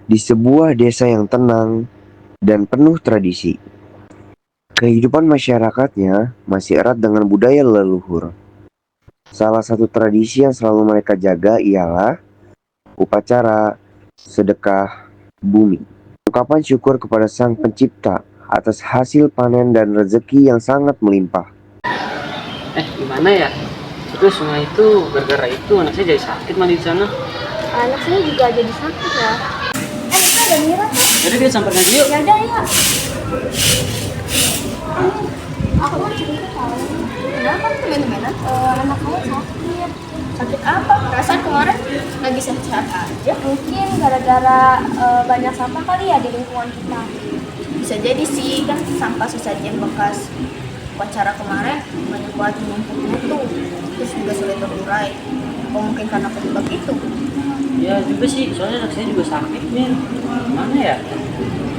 di sebuah desa yang tenang dan penuh tradisi. Kehidupan masyarakatnya masih erat dengan budaya leluhur. Salah satu tradisi yang selalu mereka jaga ialah upacara sedekah bumi. Ungkapan syukur kepada Sang Pencipta atas hasil panen dan rezeki yang sangat melimpah. Gimana ya? Itu sungai itu gara-gara itu anak saya jadi sakit mandi di sana. Anak saya juga jadi sakit ya. Itu ada Mira kan? Jadi kita samperin aja yuk. Ya udah ya. Aku mau cerita tahu. Kenapa teman-teman? Anak saya sakit. Sakit apa? Perasaan kemarin lagi sehat-sehat aja. Mungkin gara-gara banyak sampah kali ya di lingkungan kita. Bisa jadi sih, kan sampah sesajen bekas upacara kemarin banyak banget numpuknya tuh, terus juga sulit terurai. Apa mungkin karena penyebab itu? Ya juga sih, soalnya anak saya juga sakit nih. Gimana ya?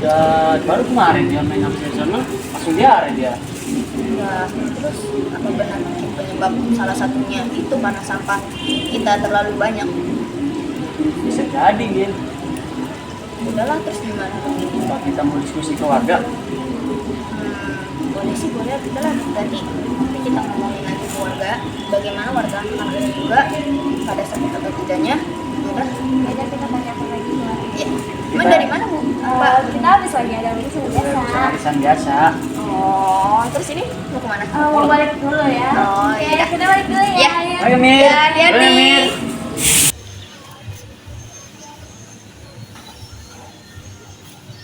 Dan baru kemarin dia main sama saya di sana, langsung diare dia. Ya, terus apa benar mungkin penyebab salah satunya itu karena sampah kita terlalu banyak? Bisa jadi Gin. Udahlah, terus gimana? Apa kita mau diskusi ke warga? Boleh sih, boleh. Udahlah, nanti kita ngomongin lagi ke warga. Bagaimana warga akan juga pada sakit atau tidaknya? Udah, aja kita tanyakan lagi ya. Ya. Cuman dari mana Bu? Pak, kita habis lagi ada urusan biasa. Arisan biasa. Oh, terus ini mau kemana? Mau balik dulu ya. Oh, Oke, iya. kita balik dulu ya. Ya. Ayo Mir. Ya, hati-hati. Ayo, Mir.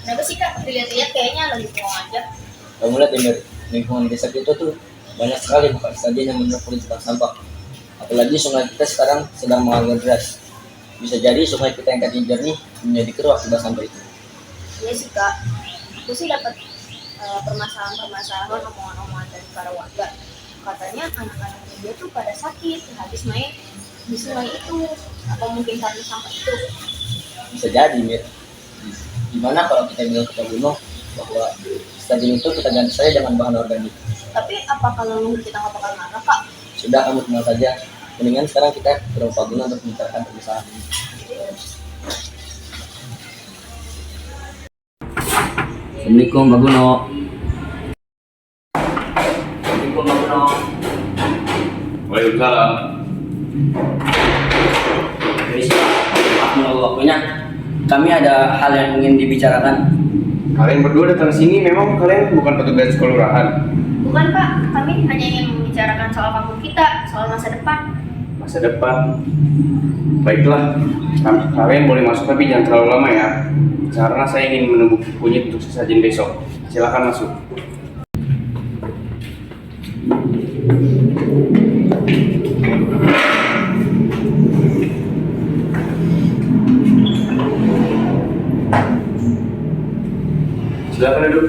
Kenapa sih Kak? Dilihat-lihat kayaknya lagi pulang aja. Kamu lihat Emir, lingkungan desa kita tuh banyak sekali bukan saja yang menyukur tentang sampah. Apalagi sungai kita sekarang sedang mengalir deras. Bisa jadi sungai kita yang tadinya jernih menjadi keruh akibat sampah itu. Iya sih Kak. Aku sih dapat permasalahan-permasalahan omongan-omongan dari para warga. Katanya anak-anak dia tuh pada sakit habis main di sungai itu. Apa mungkin karena sampah itu? Bisa jadi Emir. Gimana kalau kita bilang ke Pak Gunung bahwa stadion itu kita ganti saja dengan bahan organik? Tapi apa kalau luhur kita nggak bakal marah Kak? Sudah, kamu tenang saja. Mendingan sekarang kita ke rumah Pak Gunung untuk membicarakan permasalahan ini. Assalamualaikum Pak Guno. Assalamualaikum Pak Guno. Waalaikumsalam. Permisi Pak, maaf menunggu waktunya. Kami ada hal yang ingin dibicarakan. Kalian berdua datang sini, memang kalian bukan petugas kelurahan? Bukan Pak, kami hanya ingin membicarakan soal kampung kita, soal masa depan. Masa depan. Baiklah, kalian boleh masuk tapi jangan terlalu lama ya. Karena saya ingin menunggu kunyit untuk sesajen besok. Silakan masuk. Silakan duduk.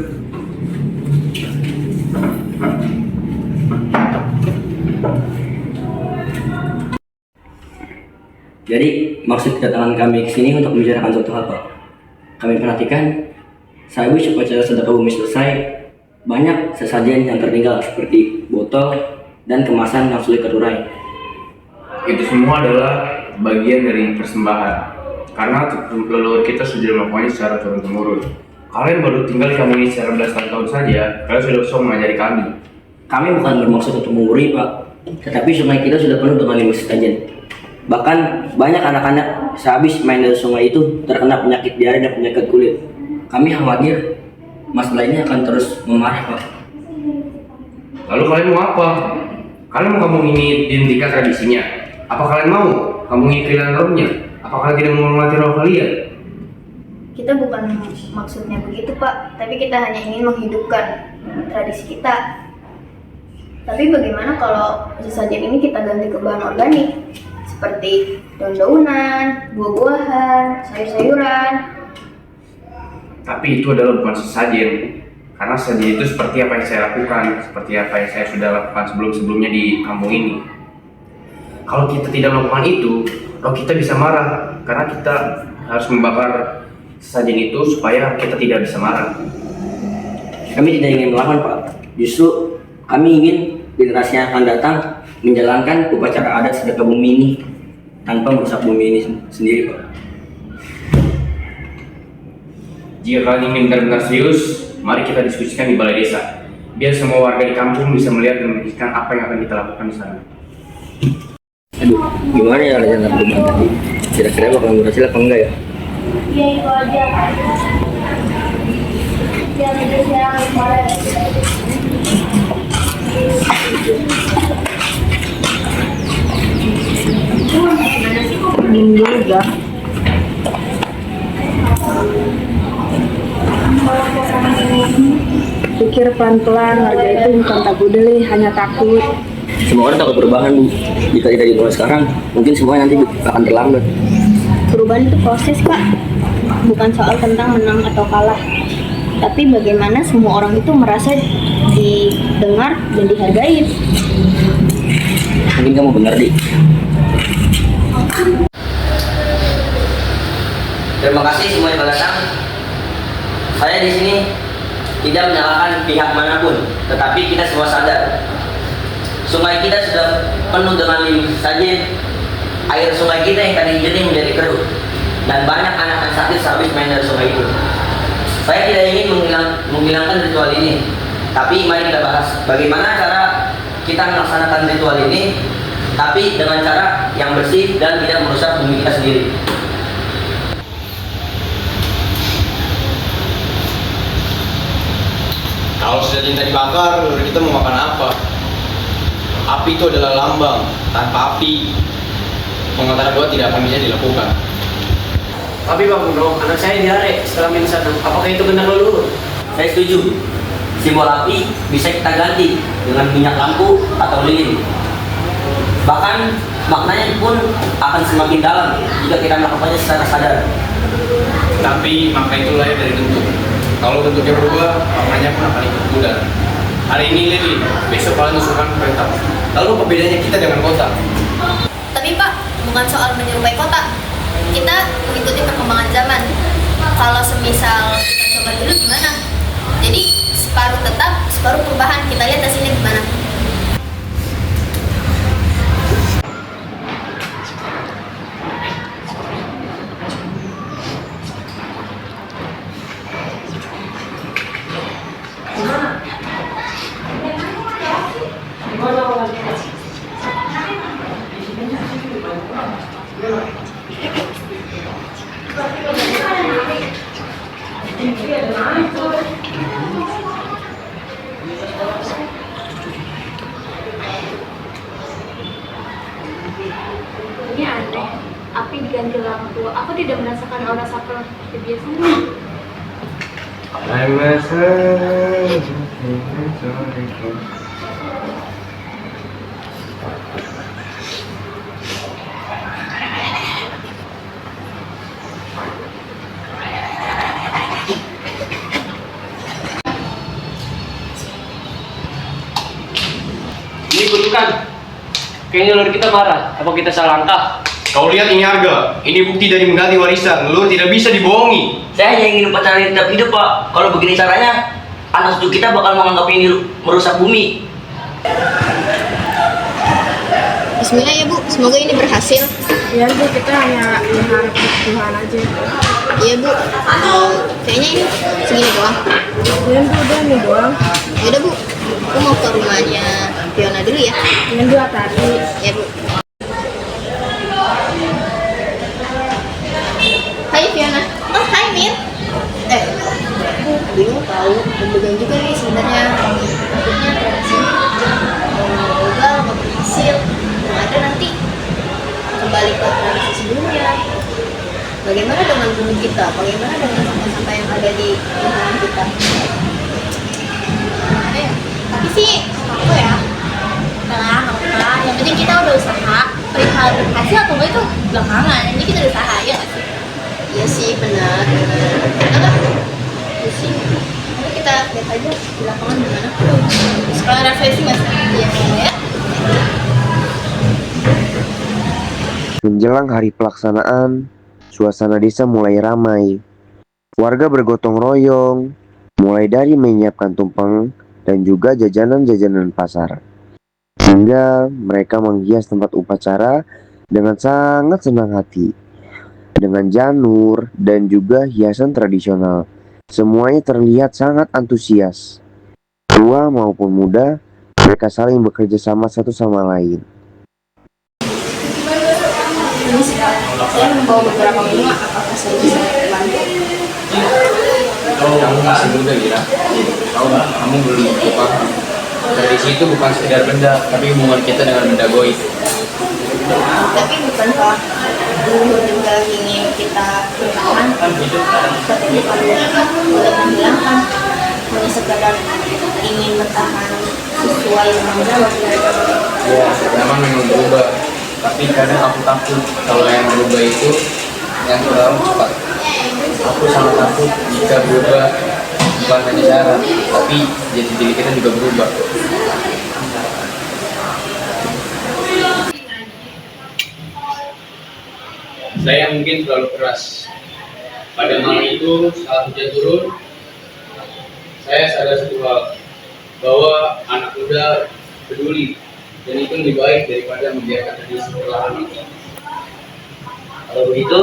Jadi maksud kedatangan kami ke sini untuk membicarakan suatu hal Pak. Kami perhatikan sehabis upacara sedekah bumi selesai, banyak sesajen yang tertinggal seperti botol dan kemasan yang sulit terurai. Itu semua adalah bagian dari persembahan. Karena leluhur kita sudah melakukannya secara turun-temurun. Kalian baru tinggal di kampung ini secara belasan tahun saja, kalian sudah bisa mengajari kami. Kami bukan bermaksud untuk menggurui Pak, tetapi sungai kita sudah penuh dengan limbah sesajen. Bahkan banyak anak-anak sehabis main dari sungai itu terkena penyakit diare dan penyakit kulit. Kami khawatir masalah ini akan terus memarah Pak. Lalu kalian mau apa? Kalian mau kampung ini dihentikan tradisinya? Apa kalian mau kampung ini kehilangan rohnya? Apa kalian tidak menghormati roh kalian? Kita bukan maksudnya begitu Pak, tapi kita hanya ingin menghidupkan tradisi kita. Tapi bagaimana kalau sesajen ini kita ganti ke bahan organik? Seperti daun-daunan, buah-buahan, sayur-sayuran. Tapi itu adalah bukan sesajen. Karena sesajen itu seperti apa yang saya lakukan, seperti apa yang saya sudah lakukan sebelum-sebelumnya di kampung ini. Kalau kita tidak melakukan itu, roh kita bisa marah. Karena kita harus membakar sesajen itu supaya kita tidak bisa marah. Kami tidak ingin melawan Pak. Justru kami ingin generasi yang akan datang menjalankan upacara adat sedekah bumi ini tanpa merusak bumi ini sendiri Pak. Jika kalian ingin benar-benar serius, mari kita diskusikan di balai desa. Biar semua warga di kampung bisa melihat dan menyaksikan apa yang akan kita lakukan di sana. Aduh, gimana ya rencana perubahan tadi? Kira-kira bakal berhasil apa enggak ya? Iya itu aja. Yang itu yang kemarin. Gimana sih kok pergi juga? Pikir pelan-pelan, warga itu bukan takut deli, hanya takut. Semua orang takut perubahan, Bu. Jika tidak dimulai sekarang, mungkin semua nanti akan terlambat. Perubahan itu proses, Pak. Bukan soal tentang menang atau kalah. Tapi bagaimana semua orang itu merasa didengar dan dihargai. Mungkin kamu benar, Di. Terima kasih semua yang telah datang. Saya di sini tidak menyalahkan pihak manapun, tetapi kita semua sadar sungai kita sudah penuh dengan limbah saja. Air sungai kita yang tadi jernih menjadi keruh, dan banyak anak-anak sakit sehabis main dari sungai itu. Saya tidak ingin menghilangkan ritual ini, tapi mari kita bahas bagaimana cara kita melaksanakan ritual ini, tapi dengan cara yang bersih dan tidak merusak bumi kita sendiri. Kalau sudah cinta dibakar, lalu kita mau makan apa? Api itu adalah lambang. Tanpa api, pengantar doa tidak akan bisa dilakukan. Tapi Bang Bro, anak saya diare setelah main sana. Apakah itu benar leluhur? Saya setuju. Simbol api bisa kita ganti dengan minyak lampu atau lilin. Bahkan maknanya pun akan semakin dalam jika kita melakukannya secara sadar. Tapi makna itu lahir dari bentuk. Kalau bentuknya berubah, maknanya pun akan ikut pudar. Hari ini lilin, besok kalian usulkan perintah. Lalu apa bedanya kita dengan kota? Tapi Pak, bukan soal menyerupai kota. Kita mengikuti perkembangan zaman. Kalau semisal kita coba dulu gimana? Jadi separuh tetap, separuh perubahan. Kita lihat hasilnya gimana. Ini aneh. Api diganti lampu. Aku tidak merasakan aura sakral seperti biasanya. Ini kutukan. Kayaknya leluhur kita marah. Apa kita salah langkah? Kau lihat ini harga. Ini bukti dari mengganti warisan. Leluhur tidak bisa dibohongi. Saya hanya ingin upacara tetap hidup, Pak. Kalau begini caranya, anak cucu kita bakal menganggap ini merusak bumi. Bismillah ya Bu, semoga ini berhasil. Ya Bu, kita hanya berharap Tuhan aja. Iya Bu, kayaknya ini segini doang. Ya Bu, udah nih doang. Yaudah Bu, aku mau ke rumahnya Fiona dulu ya. Yang dua tadi. Ya Bu. Hai Fiona. Oh hai Mir. Bingung tahu, deg-degan juga nih sebenarnya. Takutnya tradisi gagal, nggak berhasil. Yang ada nanti kembali ke tradisi sebelumnya. Bagaimana dengan bumi kita? Bagaimana dengan sampah-sampah yang ada di lingkungan kita? Tapi sih, aku ya, udah nggak apa-apa. Yang penting kita udah usaha. Perihal berhasil atau enggak itu belakangan. Yang penting kita udah usaha ya nggak sih? Iya sih, benar. Enggak, pusing. Nanti kita lihat aja di lapangan gimana. Sekarang refreshing nggak sih? Iya, ya. Menjelang hari pelaksanaan, suasana desa mulai ramai. Warga bergotong royong, mulai dari menyiapkan tumpeng dan juga jajanan-jajanan pasar. Hingga mereka menghias tempat upacara dengan sangat senang hati. Dengan janur dan juga hiasan tradisional Semuanya terlihat sangat antusias. Tua maupun muda, mereka saling bekerja sama satu sama lain. Ini sih Kak, saya membawa beberapa bunga, apakah saya bisa bantu? Kamu masih muda ya. Kamu belum paham. Tradisi itu bukan sekedar benda, tapi hubungan kita dengan benda goib. Tapi bukankah leluhur juga ingin kita pertahankan? Tapi bukan boleh menghilangkan, hanya sekedar ingin bertahan sesuai tanggung jawab. Ya, memang berubah. Tapi kadang aku takut kalau yang berubah itu yang terlalu cepat. Aku sangat takut jika berubah bukan hanya cara, tapi jati diri kita juga berubah. Saya mungkin terlalu keras. Pada malam itu saat hujan turun, saya sadar satu hal, bahwa anak muda peduli dan itu lebih baik daripada membiarkan tradisi perlahan mati. Kalau begitu,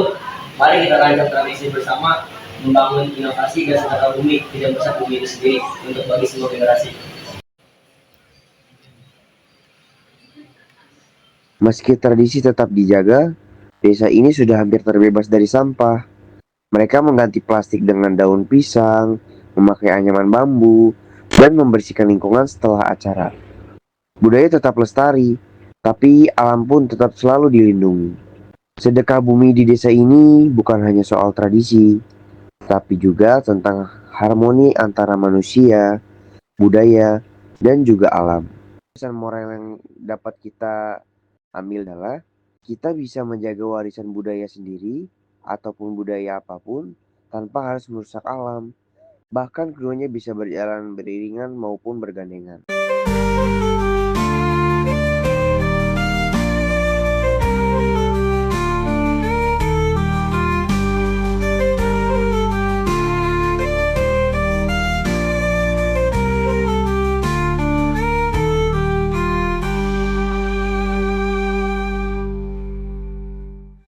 mari kita rancang tradisi bersama, membangun inovasi gas mata bumi, tidak merusak bumi itu sendiri untuk bagi semua generasi. Meski tradisi tetap dijaga, desa ini sudah hampir terbebas dari sampah. Mereka mengganti plastik dengan daun pisang, memakai anyaman bambu, dan membersihkan lingkungan setelah acara. Budaya tetap lestari, tapi alam pun tetap selalu dilindungi. Sedekah bumi di desa ini bukan hanya soal tradisi, tapi juga tentang harmoni antara manusia, budaya, dan juga alam. Pesan moral yang dapat kita ambil adalah kita bisa menjaga warisan budaya sendiri ataupun budaya apapun tanpa harus merusak alam. Bahkan keduanya bisa berjalan beriringan maupun bergandengan.